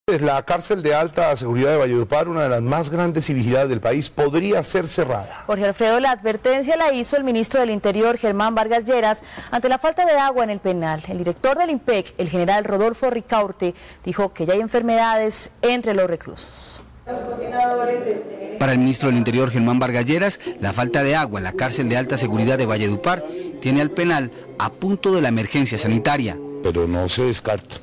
La cárcel de alta seguridad de Valledupar, una de las más grandes y vigiladas del país, podría ser cerrada. Jorge Alfredo, la advertencia la hizo el ministro del Interior, Germán Vargas Lleras, ante la falta de agua en el penal. El director del IMPEC, el general Rodolfo Ricaurte, dijo que ya hay enfermedades entre los reclusos. Para el ministro del Interior, Germán Vargas Lleras, la falta de agua en la cárcel de alta seguridad de Valledupar tiene al penal a punto de la emergencia sanitaria. Pero no se descarta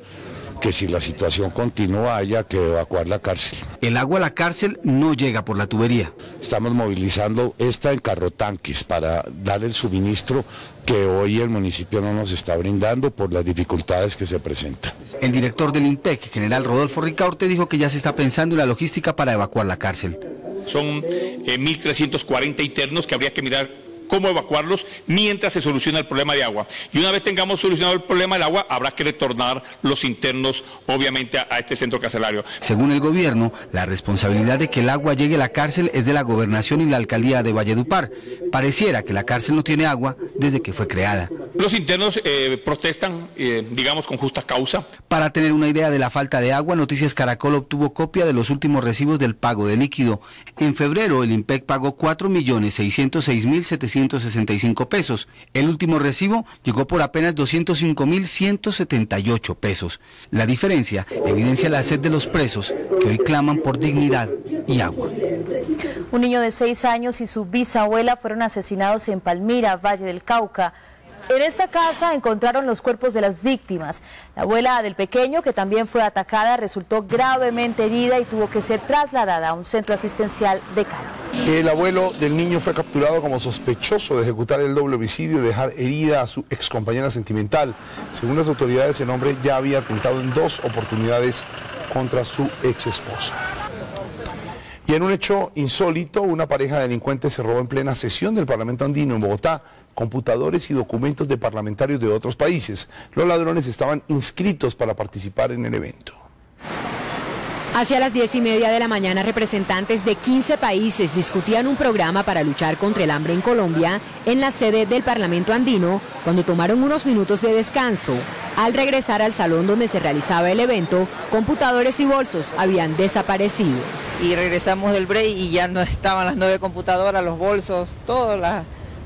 que si la situación continúa haya que evacuar la cárcel. El agua a la cárcel no llega por la tubería. Estamos movilizando esta en carrotanques para dar el suministro que hoy el municipio no nos está brindando por las dificultades que se presentan. El director del IMPEC, general Rodolfo Ricaurte, dijo que ya se está pensando en la logística para evacuar la cárcel. Son 1.340 internos que habría que mirar cómo evacuarlos mientras se soluciona el problema de agua. Y una vez tengamos solucionado el problema del agua, habrá que retornar los internos, obviamente, a este centro carcelario. Según el gobierno, la responsabilidad de que el agua llegue a la cárcel es de la gobernación y la alcaldía de Valledupar. Pareciera que la cárcel no tiene agua desde que fue creada. Los internos protestan, digamos, con justa causa. Para tener una idea de la falta de agua, Noticias Caracol obtuvo copia de los últimos recibos del pago de líquido. En febrero, el IMPEC pagó 4.606.765 pesos. El último recibo llegó por apenas 205.178 pesos. La diferencia evidencia la sed de los presos que hoy claman por dignidad y agua. Un niño de 6 años y su bisabuela fueron asesinados en Palmira, Valle del Cauca. En esta casa encontraron los cuerpos de las víctimas. La abuela del pequeño, que también fue atacada, resultó gravemente herida y tuvo que ser trasladada a un centro asistencial de Cali. El abuelo del niño fue capturado como sospechoso de ejecutar el doble homicidio y dejar herida a su excompañera sentimental. Según las autoridades, el hombre ya había atentado en 2 oportunidades contra su exesposa. Y en un hecho insólito, una pareja de delincuentes se robó en plena sesión del Parlamento Andino en Bogotá computadores y documentos de parlamentarios de otros países. Los ladrones estaban inscritos para participar en el evento. Hacia las 10:30 de la mañana, representantes de 15 países discutían un programa para luchar contra el hambre en Colombia en la sede del Parlamento Andino, cuando tomaron unos minutos de descanso. Al regresar al salón donde se realizaba el evento, computadores y bolsos habían desaparecido. Y regresamos del break y ya no estaban las 9 computadoras, los bolsos, todos los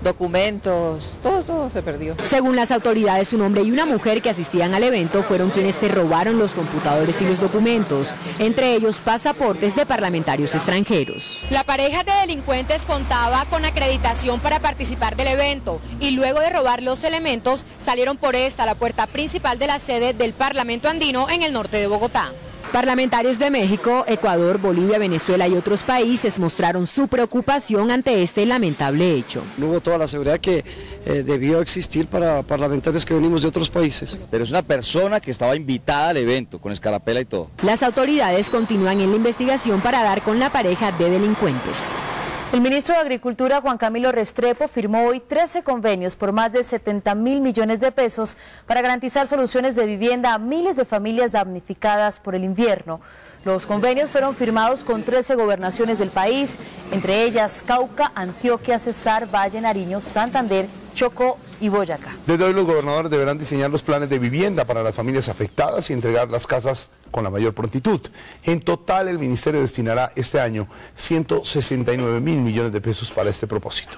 documentos, todo se perdió. Según las autoridades, un hombre y una mujer que asistían al evento fueron quienes se robaron los computadores y los documentos, entre ellos pasaportes de parlamentarios extranjeros. La pareja de delincuentes contaba con acreditación para participar del evento y luego de robar los elementos salieron por la puerta principal de la sede del Parlamento Andino en el norte de Bogotá. Parlamentarios de México, Ecuador, Bolivia, Venezuela y otros países mostraron su preocupación ante este lamentable hecho. No hubo toda la seguridad que debió existir para parlamentarios que venimos de otros países. Pero es una persona que estaba invitada al evento, con escarapela y todo. Las autoridades continúan en la investigación para dar con la pareja de delincuentes. El ministro de Agricultura, Juan Camilo Restrepo, firmó hoy 13 convenios por más de 70.000 millones de pesos para garantizar soluciones de vivienda a miles de familias damnificadas por el invierno. Los convenios fueron firmados con 13 gobernaciones del país, entre ellas Cauca, Antioquia, Cesar, Valle, Nariño, Santander, Chocó y Boyacá. Desde hoy los gobernadores deberán diseñar los planes de vivienda para las familias afectadas y entregar las casas con la mayor prontitud. En total, el ministerio destinará este año 169.000 millones de pesos para este propósito.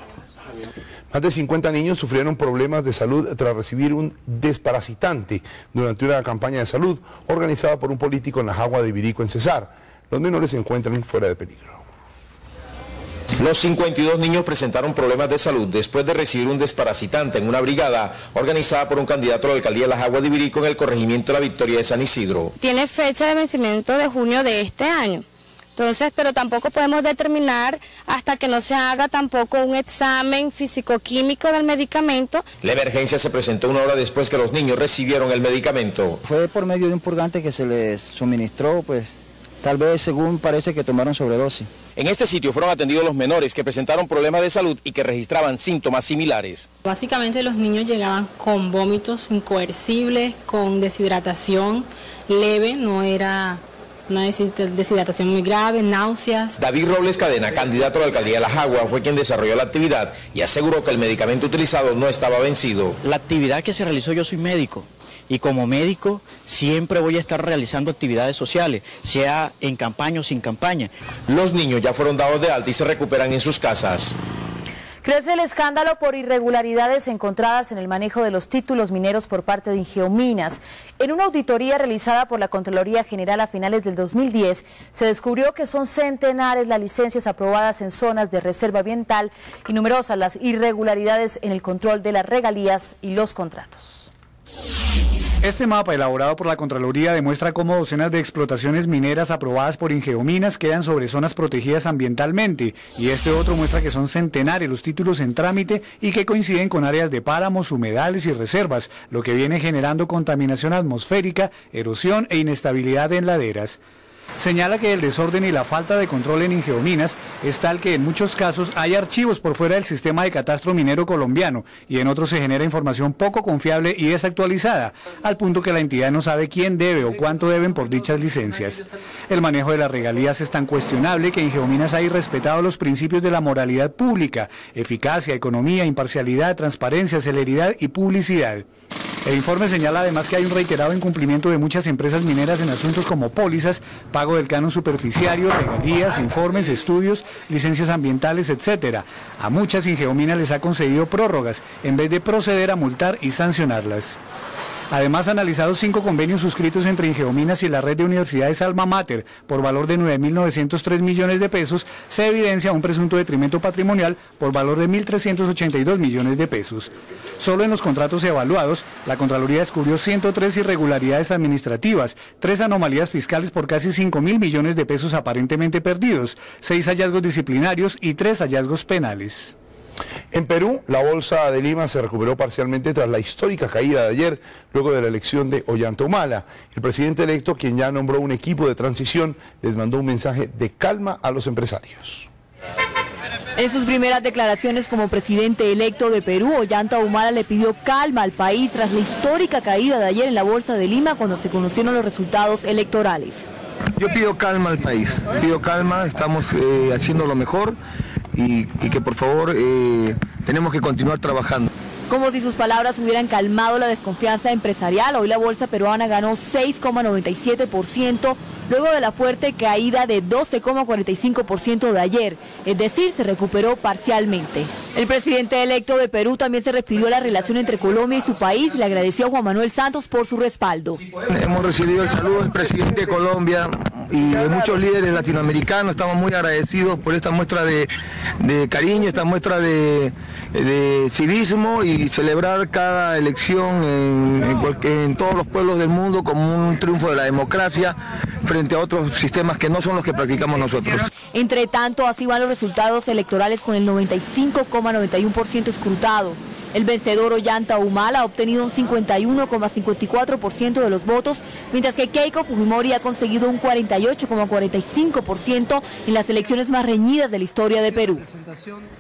Más de 50 niños sufrieron problemas de salud tras recibir un desparasitante durante una campaña de salud organizada por un político en la Jagua de Ibirico, en Cesar. Los menores se encuentran fuera de peligro. Los 52 niños presentaron problemas de salud después de recibir un desparasitante en una brigada organizada por un candidato a la alcaldía de la Jagua de Ibirico en el corregimiento de la Victoria de San Isidro. Tiene fecha de vencimiento de junio de este año. Entonces, pero tampoco podemos determinar hasta que no se haga tampoco un examen físico-químico del medicamento. La emergencia se presentó una hora después que los niños recibieron el medicamento. Fue por medio de un purgante que se les suministró, pues tal vez según parece que tomaron sobredosis. En este sitio fueron atendidos los menores que presentaron problemas de salud y que registraban síntomas similares. Básicamente los niños llegaban con vómitos incoercibles, con deshidratación leve, no era una deshidratación muy grave, náuseas. David Robles Cadena, candidato a la alcaldía de La Jagua, fue quien desarrolló la actividad y aseguró que el medicamento utilizado no estaba vencido. La actividad que se realizó, yo soy médico, y como médico siempre voy a estar realizando actividades sociales, sea en campaña o sin campaña. Los niños ya fueron dados de alta y se recuperan en sus casas. Crece el escándalo por irregularidades encontradas en el manejo de los títulos mineros por parte de Ingeominas. En una auditoría realizada por la Contraloría General a finales del 2010, se descubrió que son centenares las licencias aprobadas en zonas de reserva ambiental y numerosas las irregularidades en el control de las regalías y los contratos. Este mapa, elaborado por la Contraloría, demuestra cómo docenas de explotaciones mineras aprobadas por Ingeominas quedan sobre zonas protegidas ambientalmente, y este otro muestra que son centenares los títulos en trámite y que coinciden con áreas de páramos, humedales y reservas, lo que viene generando contaminación atmosférica, erosión e inestabilidad en laderas. Señala que el desorden y la falta de control en Ingeominas es tal que en muchos casos hay archivos por fuera del sistema de catastro minero colombiano y en otros se genera información poco confiable y desactualizada, al punto que la entidad no sabe quién debe o cuánto deben por dichas licencias. El manejo de las regalías es tan cuestionable que Ingeominas ha irrespetado los principios de la moralidad pública, eficacia, economía, imparcialidad, transparencia, celeridad y publicidad. El informe señala además que hay un reiterado incumplimiento de muchas empresas mineras en asuntos como pólizas, pago del canon superficiario, regalías, informes, estudios, licencias ambientales, etc. A muchas Ingeominas les ha concedido prórrogas en vez de proceder a multar y sancionarlas. Además, analizados 5 convenios suscritos entre Ingeominas y la red de universidades Alma Mater por valor de 9.903 millones de pesos, se evidencia un presunto detrimento patrimonial por valor de 1.382 millones de pesos. Solo en los contratos evaluados, la Contraloría descubrió 103 irregularidades administrativas, 3 anomalías fiscales por casi 5.000 millones de pesos aparentemente perdidos, 6 hallazgos disciplinarios y 3 hallazgos penales. En Perú, la Bolsa de Lima se recuperó parcialmente tras la histórica caída de ayer, luego de la elección de Ollanta Humala. El presidente electo, quien ya nombró un equipo de transición, les mandó un mensaje de calma a los empresarios. En sus primeras declaraciones como presidente electo de Perú, Ollanta Humala le pidió calma al país tras la histórica caída de ayer en la Bolsa de Lima cuando se conocieron los resultados electorales. Yo pido calma al país, pido calma, estamos haciendo lo mejor. Y que por favor tenemos que continuar trabajando. Como si sus palabras hubieran calmado la desconfianza empresarial, hoy la bolsa peruana ganó 6,97% luego de la fuerte caída de 12,45% de ayer, es decir, se recuperó parcialmente. El presidente electo de Perú también se refirió a la relación entre Colombia y su país y le agradeció a Juan Manuel Santos por su respaldo. Hemos recibido el saludo del presidente de Colombia y de muchos líderes latinoamericanos, estamos muy agradecidos por esta muestra de cariño, esta muestra de civismo y celebrar cada elección en todos los pueblos del mundo como un triunfo de la democracia frente a otros sistemas que no son los que practicamos nosotros. Entre tanto, así van los resultados electorales con el 95,91% escrutado. El vencedor Ollanta Humala ha obtenido un 51,54% de los votos, mientras que Keiko Fujimori ha conseguido un 48,45% en las elecciones más reñidas de la historia de Perú.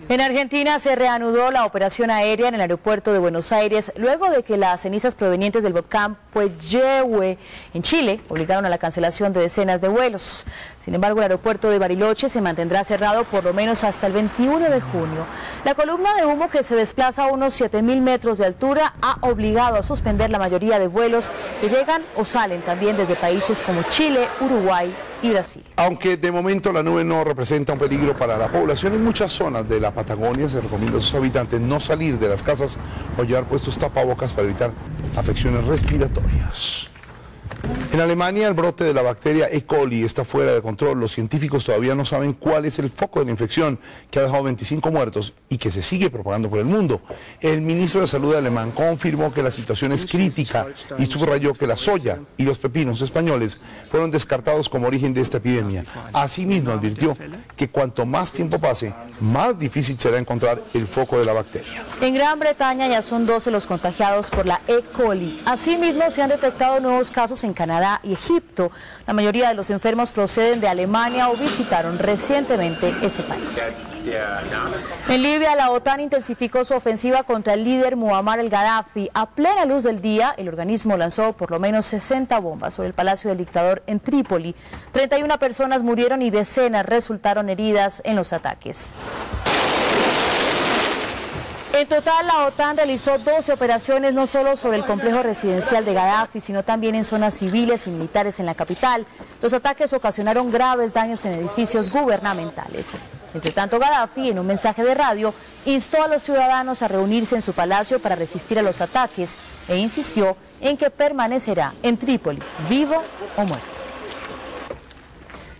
En Argentina se reanudó la operación aérea en el aeropuerto de Buenos Aires luego de que las cenizas provenientes del volcán Puyehue en Chile obligaron a la cancelación de decenas de vuelos. Sin embargo, el aeropuerto de Bariloche se mantendrá cerrado por lo menos hasta el 21 de junio. La columna de humo que se desplaza a unos 7.000 metros de altura ha obligado a suspender la mayoría de vuelos que llegan o salen también desde países como Chile, Uruguay y Brasil. Aunque de momento la nube no representa un peligro para la población, en muchas zonas de la Patagonia se recomienda a sus habitantes no salir de las casas o llevar puestos tapabocas para evitar afecciones respiratorias. En Alemania, el brote de la bacteria E. coli está fuera de control. Los científicos todavía no saben cuál es el foco de la infección que ha dejado 25 muertos y que se sigue propagando por el mundo. El ministro de Salud alemán confirmó que la situación es crítica y subrayó que la soya y los pepinos españoles fueron descartados como origen de esta epidemia. Asimismo, advirtió que cuanto más tiempo pase, más difícil será encontrar el foco de la bacteria. En Gran Bretaña ya son 12 los contagiados por la E. coli. Asimismo, se han detectado nuevos casos en Canadá y Egipto. La mayoría de los enfermos proceden de Alemania o visitaron recientemente ese país. En Libia, la OTAN intensificó su ofensiva contra el líder Muammar el-Gaddafi. A plena luz del día, el organismo lanzó por lo menos 60 bombas sobre el palacio del dictador en Trípoli. 31 personas murieron y decenas resultaron heridas en los ataques. En total, la OTAN realizó 12 operaciones no solo sobre el complejo residencial de Gaddafi, sino también en zonas civiles y militares en la capital. Los ataques ocasionaron graves daños en edificios gubernamentales. Entre tanto, Gaddafi, en un mensaje de radio, instó a los ciudadanos a reunirse en su palacio para resistir a los ataques e insistió en que permanecerá en Trípoli, vivo o muerto.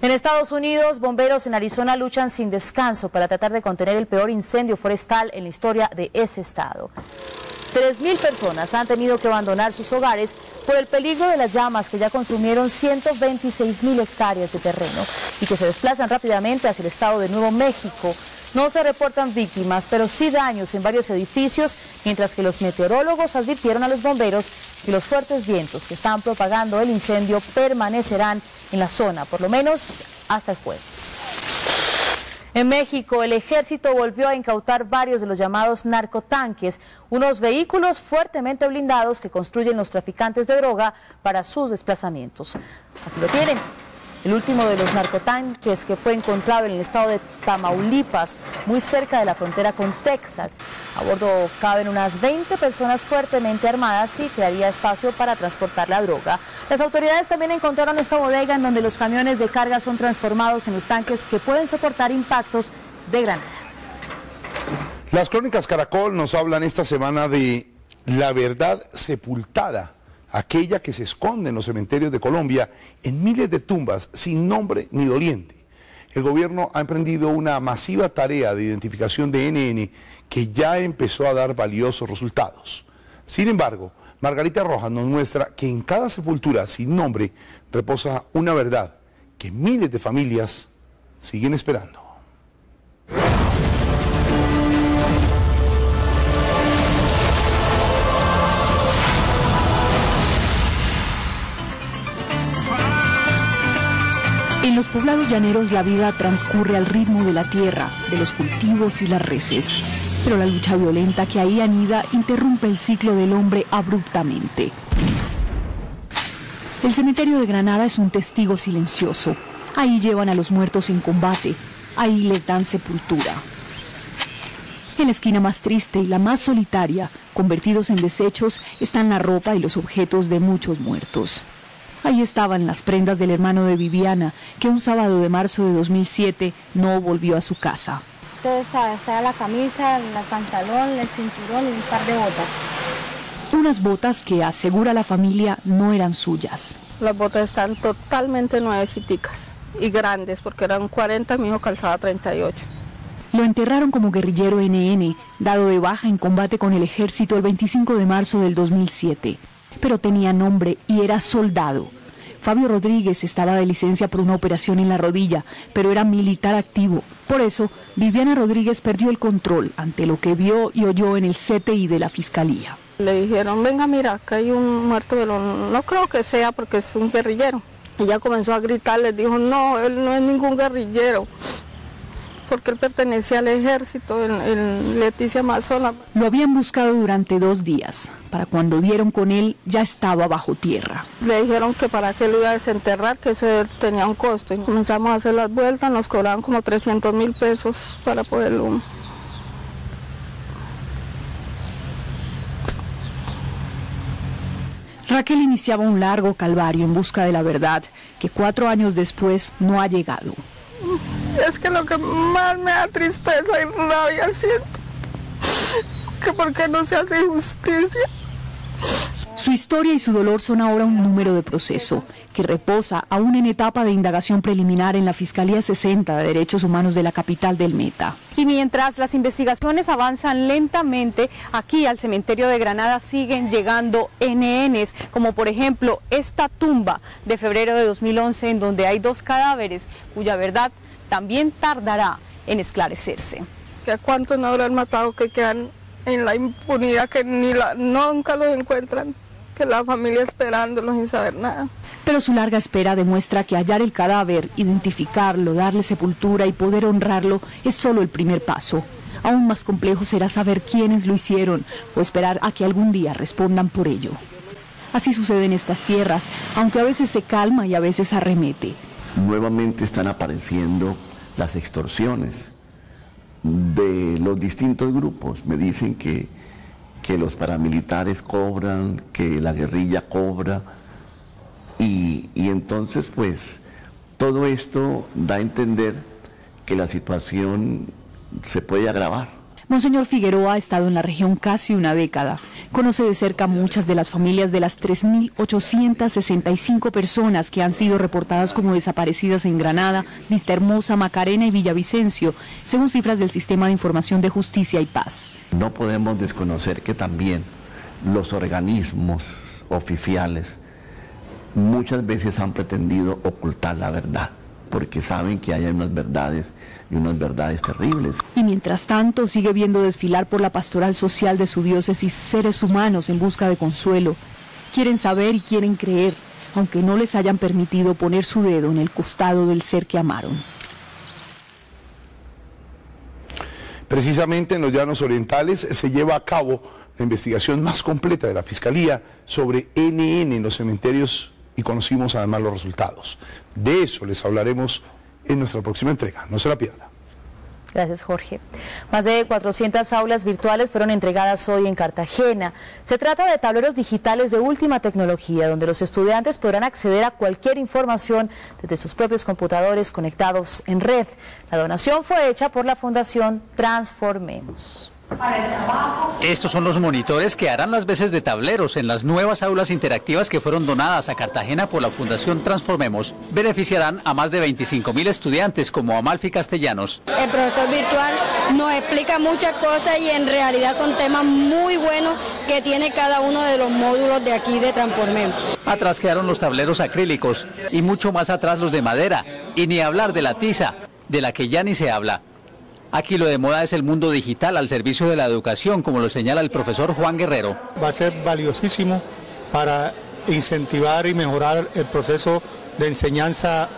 En Estados Unidos, bomberos en Arizona luchan sin descanso para tratar de contener el peor incendio forestal en la historia de ese estado. 3.000 personas han tenido que abandonar sus hogares por el peligro de las llamas que ya consumieron 126.000 hectáreas de terreno y que se desplazan rápidamente hacia el estado de Nuevo México. No se reportan víctimas, pero sí daños en varios edificios, mientras que los meteorólogos advirtieron a los bomberos que los fuertes vientos que están propagando el incendio permanecerán en la zona, por lo menos hasta el jueves. En México, el ejército volvió a incautar varios de los llamados narcotanques, unos vehículos fuertemente blindados que construyen los traficantes de droga para sus desplazamientos. Aquí lo tienen. El último de los narcotanques que fue encontrado en el estado de Tamaulipas, muy cerca de la frontera con Texas. A bordo caben unas 20 personas fuertemente armadas y quedaría espacio para transportar la droga. Las autoridades también encontraron esta bodega en donde los camiones de carga son transformados en los tanques que pueden soportar impactos de granadas. Las crónicas Caracol nos hablan esta semana de la verdad sepultada, aquella que se esconde en los cementerios de Colombia en miles de tumbas sin nombre ni doliente. El gobierno ha emprendido una masiva tarea de identificación de NN que ya empezó a dar valiosos resultados. Sin embargo, Margarita Rojas nos muestra que en cada sepultura sin nombre reposa una verdad que miles de familias siguen esperando. En los poblados llaneros la vida transcurre al ritmo de la tierra, de los cultivos y las reses. Pero la lucha violenta que ahí anida interrumpe el ciclo del hombre abruptamente. El cementerio de Granada es un testigo silencioso. Ahí llevan a los muertos en combate, ahí les dan sepultura. En la esquina más triste y la más solitaria, convertidos en desechos, están la ropa y los objetos de muchos muertos. Ahí estaban las prendas del hermano de Viviana, que un sábado de marzo de 2007 no volvió a su casa. Todo estaba la camisa, el pantalón, el cinturón y un par de botas. Unas botas que, asegura la familia, no eran suyas. Las botas están totalmente nueveciticas y grandes, porque eran 40, mi hijo calzaba 38. Lo enterraron como guerrillero NN, dado de baja en combate con el ejército el 25 de marzo del 2007. Pero tenía nombre y era soldado. Fabio Rodríguez estaba de licencia por una operación en la rodilla, pero era militar activo. Por eso, Viviana Rodríguez perdió el control ante lo que vio y oyó en el CTI de la Fiscalía. Le dijeron, venga, mira, acá hay un muerto, pero no creo que sea porque es un guerrillero. Ella comenzó a gritar, les dijo, no, él no es ningún guerrillero, porque él pertenecía al ejército en Leticia Amazonas. Lo habían buscado durante 2 días. Para cuando dieron con él, ya estaba bajo tierra. Le dijeron que para qué lo iba a desenterrar, que eso tenía un costo. Y comenzamos a hacer las vueltas, nos cobraban como 300.000 pesos para poderlo. Raquel iniciaba un largo calvario en busca de la verdad, que 4 años después no ha llegado. Es que lo que más me da tristeza y rabia siento, que por qué no se hace justicia. Su historia y su dolor son ahora un número de proceso, que reposa aún en etapa de indagación preliminar en la Fiscalía 60 de Derechos Humanos de la capital del Meta. Y mientras las investigaciones avanzan lentamente, aquí al cementerio de Granada siguen llegando NNs, como por ejemplo esta tumba de febrero de 2011, en donde hay 2 cadáveres, cuya verdad también tardará en esclarecerse. ¿Que cuántos no habrán matado que quedan en la impunidad, que nunca los encuentran, que la familia esperándolos sin saber nada? Pero su larga espera demuestra que hallar el cadáver, identificarlo, darle sepultura y poder honrarlo es solo el primer paso. Aún más complejo será saber quiénes lo hicieron o esperar a que algún día respondan por ello. Así sucede en estas tierras, aunque a veces se calma y a veces arremete. Nuevamente están apareciendo las extorsiones de los distintos grupos. Me dicen que los paramilitares cobran, que la guerrilla cobra, y entonces pues todo esto da a entender que la situación se puede agravar. Monseñor Figueroa ha estado en la región casi una década. Conoce de cerca muchas de las familias de las 3.865 personas que han sido reportadas como desaparecidas en Granada, Vista Hermosa, Macarena y Villavicencio, según cifras del Sistema de Información de Justicia y Paz. No podemos desconocer que también los organismos oficiales muchas veces han pretendido ocultar la verdad, porque saben que hay unas verdades y unas verdades terribles. Y mientras tanto sigue viendo desfilar por la pastoral social de su diócesis seres humanos en busca de consuelo. Quieren saber y quieren creer, aunque no les hayan permitido poner su dedo en el costado del ser que amaron. Precisamente en los Llanos Orientales se lleva a cabo la investigación más completa de la Fiscalía sobre NN en los cementerios y conocimos además los resultados. De eso les hablaremos en nuestra próxima entrega. No se la pierda. Gracias, Jorge. Más de 400 aulas virtuales fueron entregadas hoy en Cartagena. Se trata de tableros digitales de última tecnología, donde los estudiantes podrán acceder a cualquier información desde sus propios computadores conectados en red. La donación fue hecha por la Fundación Transformemos. Estos son los monitores que harán las veces de tableros en las nuevas aulas interactivas que fueron donadas a Cartagena por la Fundación Transformemos. Beneficiarán a más de 25.000 estudiantes como Amalfi Castellanos. El profesor virtual nos explica muchas cosas y en realidad son temas muy buenos que tiene cada uno de los módulos de aquí de Transformemos. Atrás quedaron los tableros acrílicos y mucho más atrás los de madera, y ni hablar de la tiza, de la que ya ni se habla. Aquí lo de moda es el mundo digital al servicio de la educación, como lo señala el profesor Juan Guerrero. Va a ser valiosísimo para incentivar y mejorar el proceso de enseñanza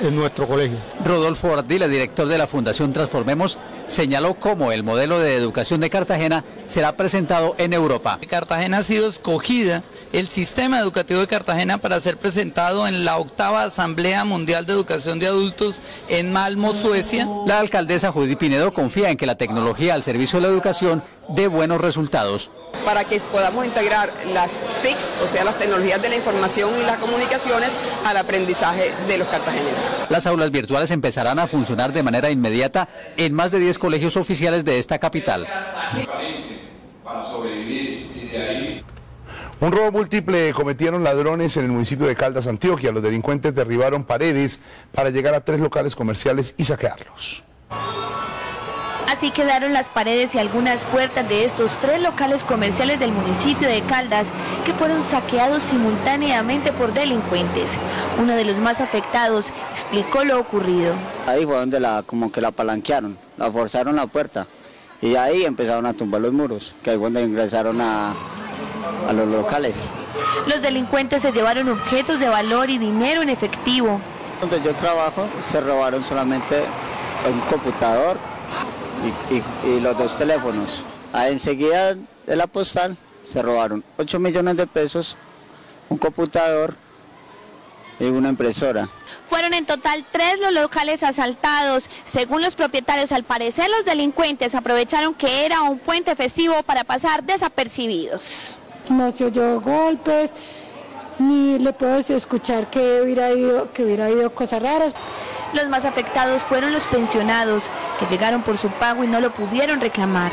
en nuestro colegio. Rodolfo Ardila, director de la Fundación Transformemos, señaló cómo el modelo de educación de Cartagena será presentado en Europa. Cartagena ha sido escogida, el sistema educativo de Cartagena, para ser presentado en la 8ª Asamblea Mundial de Educación de Adultos en Malmö, Suecia. La alcaldesa Judith Pinedo confía en que la tecnología al servicio de la educación dé buenos resultados. Para que podamos integrar las TICs, o sea, las tecnologías de la información y las comunicaciones, al aprendizaje de los cartageneros. Las aulas virtuales empezarán a funcionar de manera inmediata en más de 10 colegios oficiales de esta capital. Un robo múltiple cometieron ladrones en el municipio de Caldas, Antioquia. Los delincuentes derribaron paredes para llegar a 3 locales comerciales y saquearlos. Así quedaron las paredes y algunas puertas de estos 3 locales comerciales del municipio de Caldas, que fueron saqueados simultáneamente por delincuentes. Uno de los más afectados explicó lo ocurrido. Ahí fue donde como que la palanquearon, la forzaron la puerta y ahí empezaron a tumbar los muros, que ahí fue donde ingresaron a los locales. Los delincuentes se llevaron objetos de valor y dinero en efectivo. Donde yo trabajo se robaron solamente un computador y los 2 teléfonos. Enseguida de la postal se robaron 8 millones de pesos, un computador y una impresora. Fueron en total 3 los locales asaltados. Según los propietarios, al parecer los delincuentes aprovecharon que era un puente festivo para pasar desapercibidos. No se oyó golpes, ni le puedo escuchar que hubiera habido cosas raras. Los más afectados fueron los pensionados, que llegaron por su pago y no lo pudieron reclamar.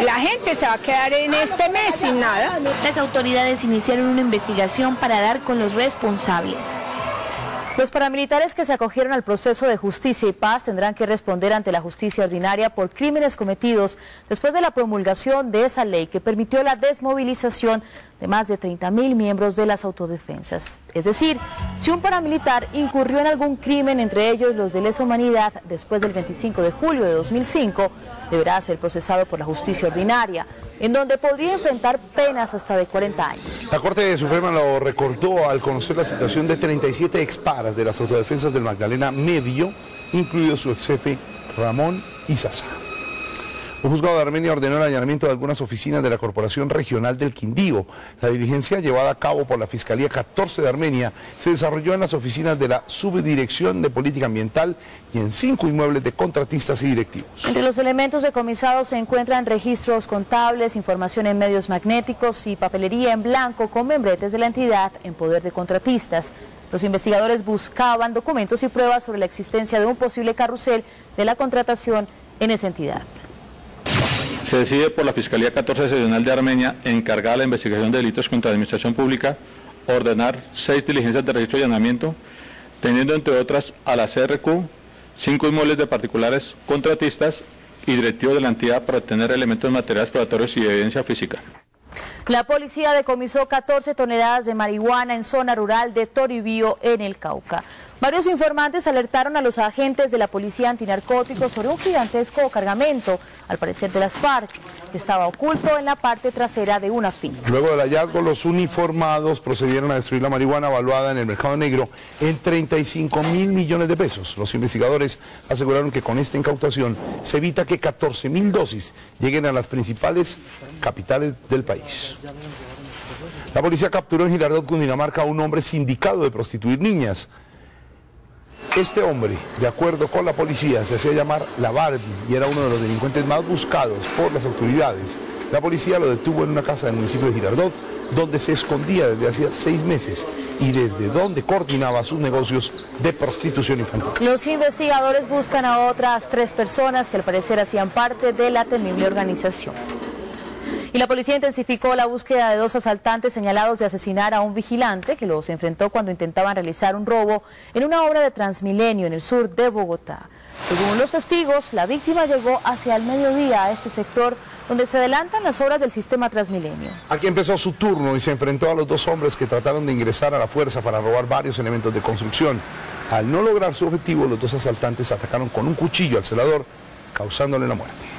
La gente se va a quedar en este mes sin nada. Las autoridades iniciaron una investigación para dar con los responsables. Los paramilitares que se acogieron al proceso de justicia y paz tendrán que responder ante la justicia ordinaria por crímenes cometidos después de la promulgación de esa ley que permitió la desmovilización de más de 30.000 miembros de las autodefensas. Es decir, si un paramilitar incurrió en algún crimen, entre ellos los de lesa humanidad, después del 25 de julio de 2005, deberá ser procesado por la justicia ordinaria, en donde podría enfrentar penas hasta de 40 años. La Corte Suprema lo recordó al conocer la situación de 37 exparas de las autodefensas del Magdalena Medio, incluido su ex jefe Ramón Izaza. Un juzgado de Armenia ordenó el allanamiento de algunas oficinas de la Corporación Regional del Quindío. La diligencia llevada a cabo por la Fiscalía 14 de Armenia se desarrolló en las oficinas de la Subdirección de Política Ambiental y en 5 inmuebles de contratistas y directivos. Entre los elementos decomisados se encuentran registros contables, información en medios magnéticos y papelería en blanco con membretes de la entidad en poder de contratistas. Los investigadores buscaban documentos y pruebas sobre la existencia de un posible carrusel de la contratación en esa entidad. Se decide por la Fiscalía 14 Seccional de Armenia, encargada de la investigación de delitos contra la administración pública, ordenar 6 diligencias de registro y allanamiento, teniendo entre otras a la CRQ, 5 inmuebles de particulares contratistas y directivos de la entidad para obtener elementos materiales probatorios y evidencia física. La policía decomisó 14 toneladas de marihuana en zona rural de Toribío, en el Cauca. Varios informantes alertaron a los agentes de la policía antinarcóticos sobre un gigantesco cargamento, al parecer de las FARC, que estaba oculto en la parte trasera de una finca. Luego del hallazgo, los uniformados procedieron a destruir la marihuana evaluada en el mercado negro en 35.000 millones de pesos. Los investigadores aseguraron que con esta incautación se evita que 14.000 dosis lleguen a las principales capitales del país. La policía capturó en Girardot, Cundinamarca, a un hombre sindicado de prostituir niñas. Este hombre, de acuerdo con la policía, se hacía llamar La Barbie y era uno de los delincuentes más buscados por las autoridades. La policía lo detuvo en una casa del municipio de Girardot, donde se escondía desde hacía 6 meses y desde donde coordinaba sus negocios de prostitución infantil. Los investigadores buscan a otras 3 personas que al parecer hacían parte de la temible organización. Y la policía intensificó la búsqueda de 2 asaltantes señalados de asesinar a un vigilante que los enfrentó cuando intentaban realizar un robo en una obra de Transmilenio en el sur de Bogotá. Según los testigos, la víctima llegó hacia el mediodía a este sector donde se adelantan las obras del sistema Transmilenio. Aquí empezó su turno y se enfrentó a los 2 hombres que trataron de ingresar a la fuerza para robar varios elementos de construcción. Al no lograr su objetivo, los 2 asaltantes atacaron con un cuchillo al celador, causándole la muerte.